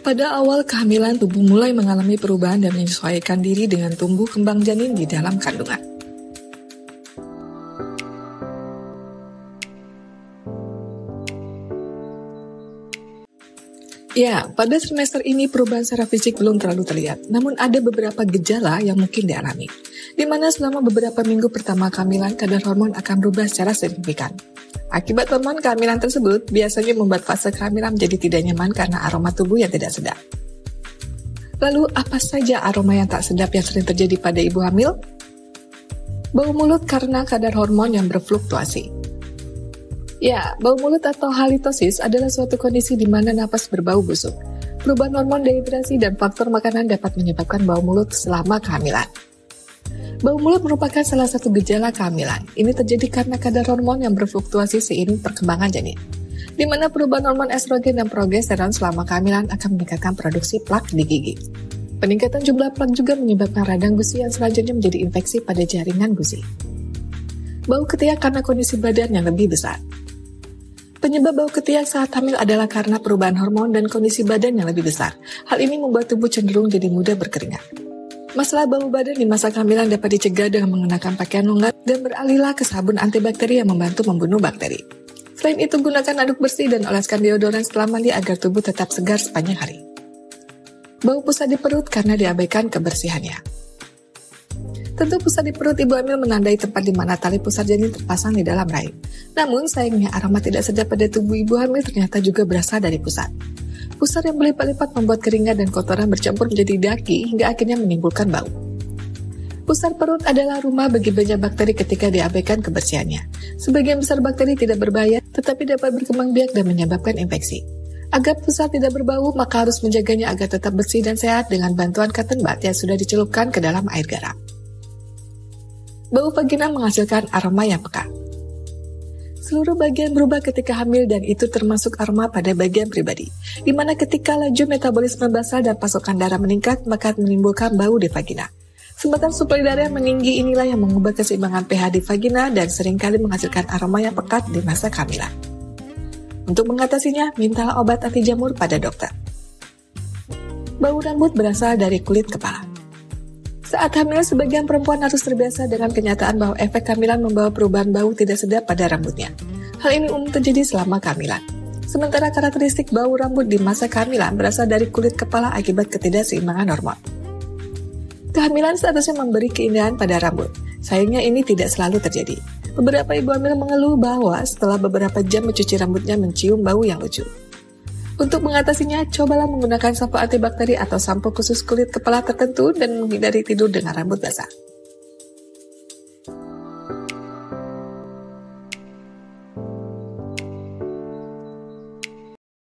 Pada awal kehamilan, tubuh mulai mengalami perubahan dan menyesuaikan diri dengan tumbuh kembang janin di dalam kandungan. Ya, pada trimester ini perubahan secara fisik belum terlalu terlihat, namun ada beberapa gejala yang mungkin dialami, di mana selama beberapa minggu pertama kehamilan kadar hormon akan berubah secara signifikan. Akibat hormon kehamilan tersebut biasanya membuat fase kehamilan menjadi tidak nyaman karena aroma tubuh yang tidak sedap. Lalu, apa saja aroma yang tak sedap yang sering terjadi pada ibu hamil? Bau mulut karena kadar hormon yang berfluktuasi. Ya, bau mulut atau halitosis adalah suatu kondisi di mana napas berbau busuk. Perubahan hormon dehidrasi dan faktor makanan dapat menyebabkan bau mulut selama kehamilan. Bau mulut merupakan salah satu gejala kehamilan. Ini terjadi karena kadar hormon yang berfluktuasi seiring perkembangan janin, di mana perubahan hormon estrogen dan progesteron selama kehamilan akan meningkatkan produksi plak di gigi. Peningkatan jumlah plak juga menyebabkan radang gusi yang selanjutnya menjadi infeksi pada jaringan gusi. Bau ketiak karena kondisi badan yang lebih besar. Penyebab bau ketiak saat hamil adalah karena perubahan hormon dan kondisi badan yang lebih besar. Hal ini membuat tubuh cenderung jadi mudah berkeringat. Masalah bau badan di masa kehamilan dapat dicegah dengan mengenakan pakaian longgar dan beralihlah ke sabun antibakteri yang membantu membunuh bakteri. Selain itu, gunakan anduk bersih dan oleskan deodoran setelah mandi agar tubuh tetap segar sepanjang hari. Bau pusat di perut karena diabaikan kebersihannya. Tentu pusat di perut ibu hamil menandai tempat di mana tali pusat janin terpasang di dalam rahim. Namun sayangnya aroma tidak sedap pada tubuh ibu hamil ternyata juga berasal dari pusat. Pusat yang berlipat-lipat membuat keringat dan kotoran bercampur menjadi daki hingga akhirnya menimbulkan bau. Pusat perut adalah rumah bagi banyak bakteri ketika diabaikan kebersihannya. Sebagian besar bakteri tidak berbahaya tetapi dapat berkembang biak dan menyebabkan infeksi. Agar pusat tidak berbau, maka harus menjaganya agar tetap bersih dan sehat dengan bantuan cotton bud yang sudah dicelupkan ke dalam air garam. Bau vagina menghasilkan aroma yang pekat. Seluruh bagian berubah ketika hamil dan itu termasuk aroma pada bagian pribadi, di mana ketika laju metabolisme basal dan pasokan darah meningkat, maka menimbulkan bau di vagina. Sementara suplai darah yang meninggi inilah yang mengubah keseimbangan pH di vagina dan seringkali menghasilkan aroma yang pekat di masa kehamilan. Untuk mengatasinya, mintalah obat anti jamur pada dokter. Bau rambut berasal dari kulit kepala. Saat hamil, sebagian perempuan harus terbiasa dengan kenyataan bahwa efek kehamilan membawa perubahan bau tidak sedap pada rambutnya. Hal ini umum terjadi selama kehamilan. Sementara karakteristik bau rambut di masa kehamilan berasal dari kulit kepala akibat ketidakseimbangan hormon. Kehamilan seharusnya memberi keindahan pada rambut. Sayangnya ini tidak selalu terjadi. Beberapa ibu hamil mengeluh bahwa setelah beberapa jam mencuci rambutnya mencium bau yang lucu. Untuk mengatasinya, cobalah menggunakan sampo antibakteri atau sampo khusus kulit kepala tertentu dan menghindari tidur dengan rambut basah.